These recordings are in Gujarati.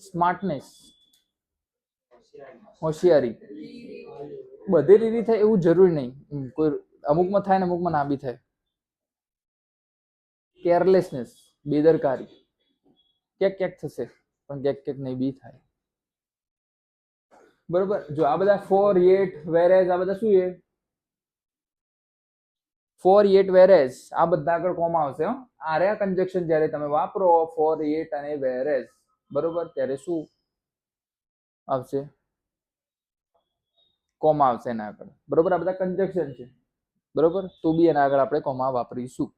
સ્માર્ટનેસ, હોશિયારી. બધે રીરી થાય એવું જરૂરી નહીં. કોઈ અમુકમાં થાય ને અમુકમાં ના બી થાય. કેરલેસનેસ, બેદરકારી. ક્યાંક ક્યાંક થશે પણ ક્યાંક ક્યાંક નહીં બી થાય. બરોબર. જો આ બધા ફોર, યેટ, વેરેઝ, આ બધા શું છે? ફોર, યેટ, વેરેઝ આ બધા આગળ કોમા આવશે. આ રહ્યા કન્જક્શન જ્યારે તમે વાપરો ફોર, યેટ અને વેરેઝ, બરોબર, ત્યારે શું આવશે? કોમા આવશે એના આગળ. બરોબર. આ બધા કન્જક્શન છે. બરોબર. તો બી એના આગળ આપણે કોમા વાપરીશું.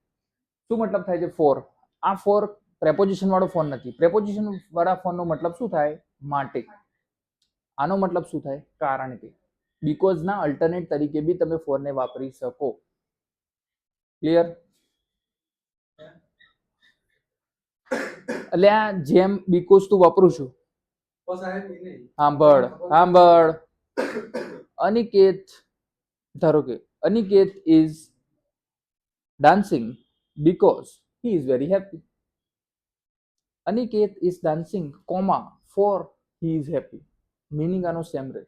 શું મતલબ થાય છે ફોર? આ ફોર પ્રેપોઝિશન વાળો ફોન નથી. પ્રેપોઝિશન વાળા ફોનનો મતલબ શું થાય? માટે. આનો મતલબ શું થાય? કારણ કે. બીકોઝ ના અલ્ટરનેટ તરીકે બી તમે ફોર ને વાપરી શકો. ક્લિયર? એટલે આ જેમ બીકોઝ તું વાપરું છું. સાંભળ. અનિકેત, ધારો કે Aniket is dancing because he is very happy. Aniket is dancing, comma, for he is happy. Meaning આનો સેમ રહે.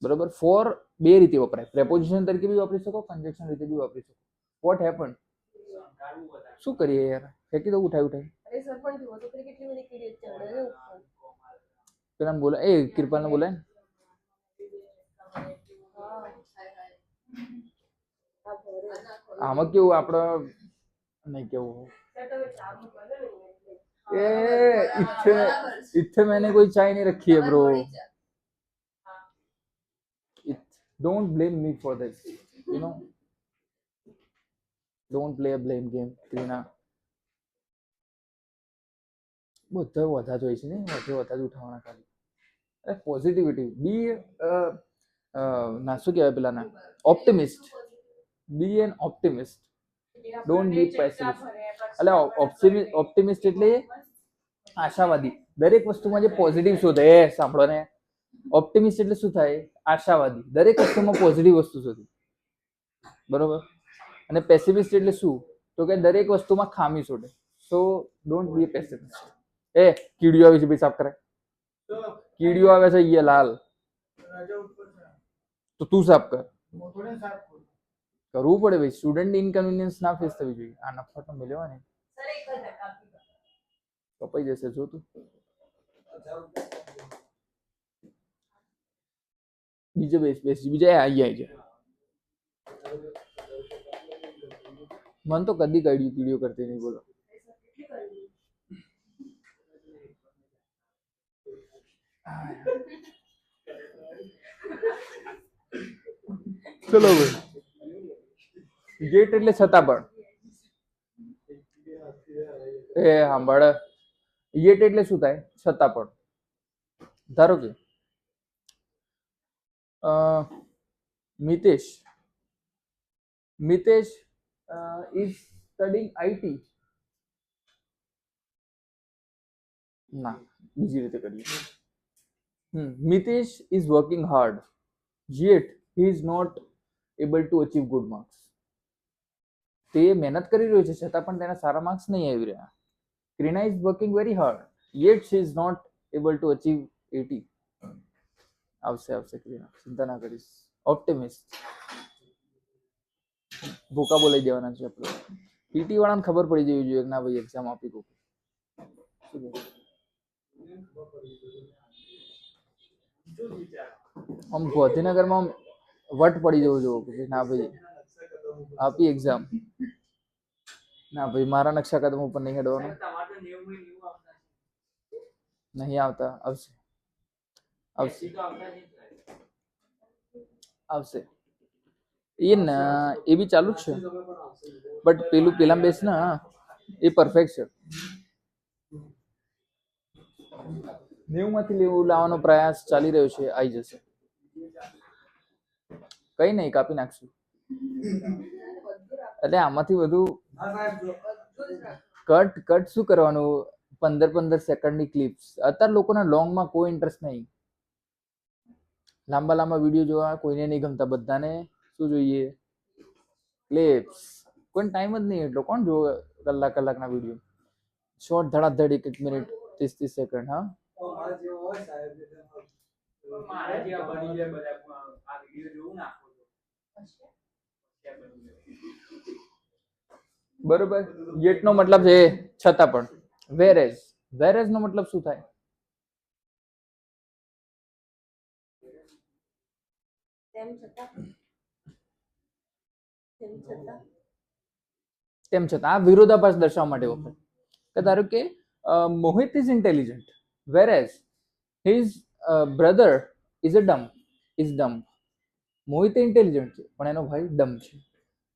બરોબર. ફોર બે રીતે વપરાય. પ્રેપોઝિશન તરીકે બી વાપરી શકો, કન્જક્શન રીતે બી વાપરી શકો. What happen? શું કરીએ યાર? ફેંકી દો ઉઠાઈ. પેલા બોલા, એ કૃપાલને બોલાય ને. આમાં કેવું આપણે नहीं કેવું इतने मैंने कोई चाय नहीं रखी है bro. Don't blame me for this, you know. Don't play a blame game, Krina. બધા વધા જોઈ છે ને, વધા જ ઉઠાવવાના ખાલી. અરે પોઝિટિવિટી બી, ના શું કહેવાય પેલાના, ઓપ્ટિમિસ્ટ. બી એન ઓપ્ટિમિસ્ટ, ડોન્ટ બી પેસિમિસ્ટ. એટલે ઓપ્ટિમિસ્ટ એટલે આશાવાદી. દરેક વસ્તુમાં જે પોઝિટિવ શોધે. સાંભળો ને, ઓપ્ટિમિસ્ટ એટલે શું થાય? આશાવાદી. દરેક વસ્તુમાં પોઝિટિવ વસ્તુ શોધી. બરોબર. અને પેસિમિસ્ટ એટલે શું? તો કે દરેક વસ્તુમાં ખામી શોધે. સો ડોન્ટ બી પેસિમિસ્ટ. એ કીડીઓ આવે છે ભાઈ, સાફ કરે. કીડીઓ આવે છે ये લાલ, તો તું સાફ કર. કરવું પડે ભાઈ. સ્ટુડન્ટ ઇનકન્વીનિયન્સ ના ફેસ થવી જોઈએ. આ નફા તો લેવા ને કપાઈ જશે. જો તું બીજે બેસ બીજા આવી જાય. મન તો કદી કાઢ્યું કીડીઓ કરતી નહીં. બોલો. ચલો ભાઈ. ગેટ એટલે છતાં પણ. એ સાંભળ, ગેટ એટલે શું થાય? છતાં પણ. ધારો કે મિતેશ is studying IT. ના, બીજી રીતે કરીએ. Mitesh is working hard, yet he is not able to achieve good marks. તે મહેનત કરી રહ્યો છે છતાં પણ તેના સારા માર્ક્સ નહીં આવી રહ્યા. Krina is working very hard, yet she is not able to achieve 80. આવશે Krina, ચિંતા ના કરીશ. ઓપ્ટિમિસ્ટ. ભૂકા બોલાઈ દેવાના છે આપણે. પીટી વાળાને ખબર પડી જવી જોઈએ કે ના ભાઈ એક્ઝામ આપી દો. આમ ગાંધીનગરમાં વટ પડી જવું જોવું કે ના ભાઈ આપી એક્ઝામ. ના ભાઈ મારા નકશા કદમ ઉપર નહીં હેડવાનું. નહીં આવતા. આવશે એ બી ચાલુ જ છે. બટ પેલા બેસ ના એ પરફેક્ટ છે. 90 માંથી લાવવાનો પ્રયાસ ચાલી રહ્યો છે. આવી જશે. કઈ નહીં, કાપી નાખશું. એટલે આમાંથી વધુ કટ શું કરવાનું? 15 સેકન્ડની ક્લિપ્સ. અત્યારે લોકોના લોંગમાં કોઈ ઇન્ટરેસ્ટ નહીં. લાંબા વિડીયો જોવા કોઈને નહીં ગમતા. બધાને શું જોઈએ? ક્લિપ્સ. કોઈ ટાઈમ જ નહીં એટલો. કોણ જોવે કલાકના વિડીયો? શોર્ટ ધડાધડ 1 મિનિટ 30 સેકન્ડ. હા, બરોબર, યેટ નો મતલબ છે છતાં પણ. વેરેઝ, વેરેઝ નો મતલબ શું થાય? તેમ છતાં આ વિરોધાભાસ દર્શાવવા માટે વપરાય. કે ધારો કે Mohit is intelligent, whereas his brother is a dumb, is dumb. Mohit intelligent છે પણ એનો ભાઈ ડમ્બ છે.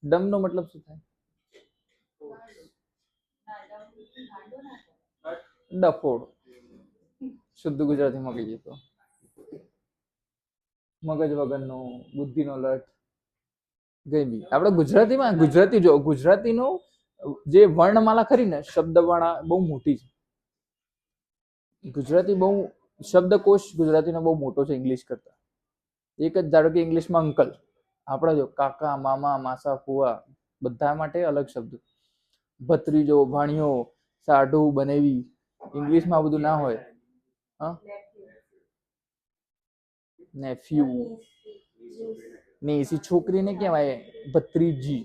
ડમ્બ નો મતલબ શું થાય? ડફોડ. શુદ્ધ ગુજરાતીમાં કહીએ તો મગજ વગરનો, બુદ્ધિનો લટ. ગઈ આપણે ગુજરાતીમાં ગુજરાતી જો ગુજરાતીનો જે વર્ણમાલા ખરી ને શબ્દવાળા બહુ મોટી છે. ગુજરાતી બહુ શબ્દકોશ ગુજરાતીનો બહુ મોટો છે ઇંગ્લિશ કરતા. એક જ ધારો કે ઇંગ્લિશમાં અંકલ, આપણા જો કાકા, મામા, માસા, ફુવા બધા માટે અલગ શબ્દ. ભત્રીજો, ભાણિયો, સાઢુ, બનેવી. ઇંગ્લિશમાં બધું ના હોય. હા, નેફ્યુ. નેસી છોકરીને કહેવાય ભત્રીજી.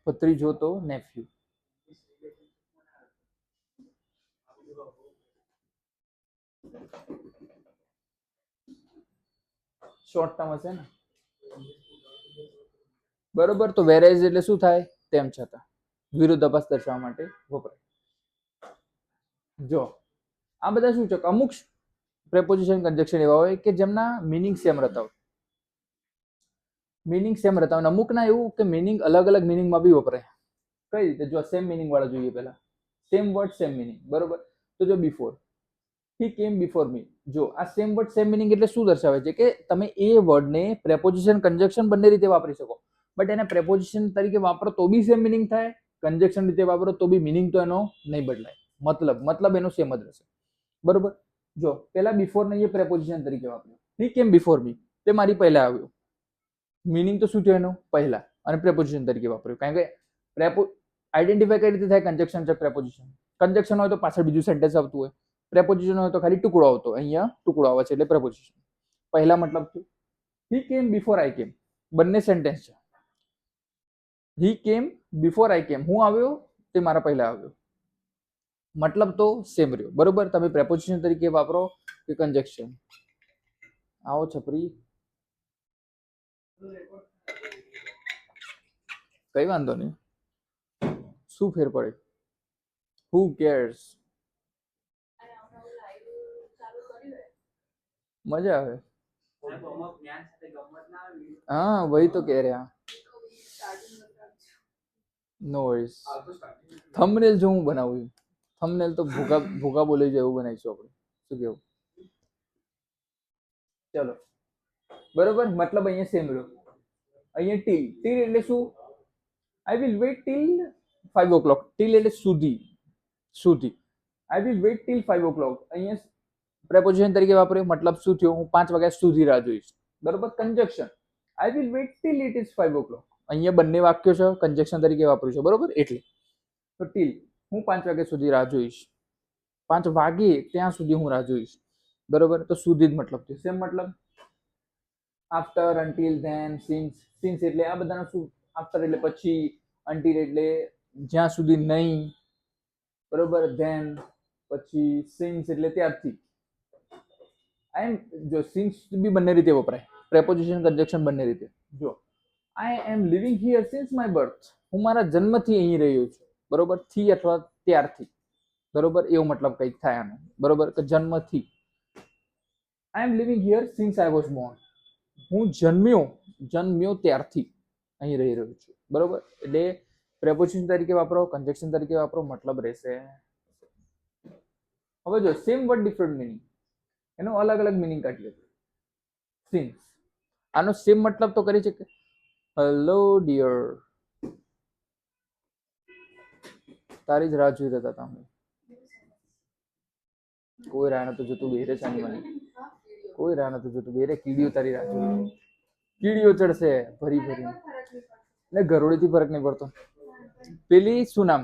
ભત્રીજો તો નેફ્યુ. શોર્ટ ટર્મ હશે ને? બરોબર, તો વેરેઝ એટલે શું થાય? તેમ છતાં. વિરોધાભાસ દર્શાવવા માટે વપરાય. જો આ બધા શું છે? અમુક પ્રેપોઝિશન કન્જક્શન એવા હોય કે જેમના મીનિંગ સેમ રહેતા હોય. મીનિંગ સેમ રહેતા હોય. અમુકના એવું કે મીનિંગ અલગ અલગ મિનિંગમાં બી વપરાય. કઈ રીતે? જો સેમ મિનિંગ વાળા જોઈએ પહેલા. સેમ વર્ડ સેમ મિનિંગ, બરોબર. તો જો બિફોર, હી કેમ બિફોર મી. જો આ સેમ વર્ડ સેમ મિનિંગ એટલે શું દર્શાવે છે? કે તમે એ વર્ડને પ્રેપોઝિશન કન્જક્શન બંને રીતે વાપરી શકો, બટ એને પ્રેપોઝિશન તરીકે વાપરો તો બી સેમ મિનિંગ થાય, કન્જક્શન રીતે વાપરો તો બી મિનિંગ તો એનો નહીં બદલાય. મતલબ એનો સેમ જ રહેશે. બરોબર. જો પેલા બિફોર ને એ પ્રેપોઝિશન તરીકે વાપર્યો. હી કેમ બિફોર મી, તે મારી પહેલા આવ્યો. મિનિંગ તો શું થયો એનો? પહેલા. અને પ્રેપોઝિશન તરીકે વાપર્યું. કારણ કે આઈડેન્ટિફાઈ કઈ રીતે થાય? કન્જક્શન છે પ્રેપોઝિશન. કન્જક્શન હોય તો પાછળ બીજું સેન્ટેન્સ આવતું હોય, પ્રેપોઝિશન હોય તો ખાલી ટુકડો આવતો. અહીંયા ટુકડો આવે છે એટલે પ્રેપોઝિશન. પહેલા મતલબ શું? હી કેમ બિફોર આઈ કેમ. બંને સેન્ટેન્સ છે. હી કેમ બિફોર આઈ કેમ, હું આવ્યો તે મારા પહેલા આવ્યો. મતલબ તો સેમ રહ્યો. બરોબર. તમે પ્રેપોઝિશન તરીકે વાપરો કે કન્જક્શન. આવો છપરી, કઈ વાંધો નહીં. શું ફેર પડે? હુ કેર્સ? મજા આવે. हाँ वही तो कह रहे हैं. No worries. થંબનેલ જો હું બનાવું, થંબનેલ તો ભૂકા બોલી જાય એવું બનાવીશું આપણે. શું કેવું? ચલો બરોબર. મતલબ અહીંયા સેમ રહ્યો. અહીંયા ટીલ. ટીલ એટલે શું? I will wait till 5 o'clock. Till એટલે સુધી. સુધી. I will wait till 5 o'clock. અહીંયા પ્રેપોઝિશન તરીકે વાપર્યો. મતલબ શું થયો? હું 5 વાગ્યા સુધી રાહ જોઈશ. બરોબર. Conjunction, I will wait till it is 5 o'clock. અહીંયા બંને વાક્યો છે, કન્જક્શન તરીકે વાપર્યું છે. બરોબર. એટલે તો ટીલ, હું 5 વાગ્યા સુધી રાહ જોઈશ. 5 વાગે ત્યાં સુધી હું રાહ જોઈશ. બરોબર. તો સુધી જ મતલબ છે. સેમ મતલબ. After, until, then, since. Since એટલે આ બધાનો શું? આફ્ટર એટલે પછી, અન્ટિલ એટલે જ્યાં સુધી નહીં. બરોબર. ધેન પછી, સિન્સ એટલે ત્યારથી. જો સિન્સ બી બંને રીતે વપરાય. પ્રેપોઝિશન કન્જક્શન બંને રીતે. જો I am living here since my birth. હું મારા જન્મથી અહીં રહ્યો છું. બરોબર. થી અથવા ત્યારથી. બરોબર. એવો મતલબ કંઈક થાય આનો. બરોબર. કે જન્મથી. I am living here since I was born. હું જન્મ્યો ત્યારથી અહીં રહી રહ્યો છું. બરોબર. એટલે પ્રેપોઝિશન તરીકે વાપરો, કન્જક્શન તરીકે વાપરો, મતલબ રહેશે. હવે જો સેમ વર્ડ ડિફરન્ટ મિનિંગ, એનો અલગ અલગ મિનિંગ કાઢીએ. સિન્સ, આનો સેમ મતલબ તો કરી શકે. હેલો ડિયર, તારી જ રાહ જોઈ રહ્યા હતા અમે. કોઈ રાહ નતું જોતું બેરે છે મને. કોઈ રાહ નતું જોતું બેરે. કીડીઓ તારી રાહ જોઈ. કીડીઓ ચડશે ભરી ભરી. ને ગરોળીથી ફરક નહીં પડતો. પેલી શું નામ?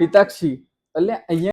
હિતાક્ષી. એટલે અહીંયા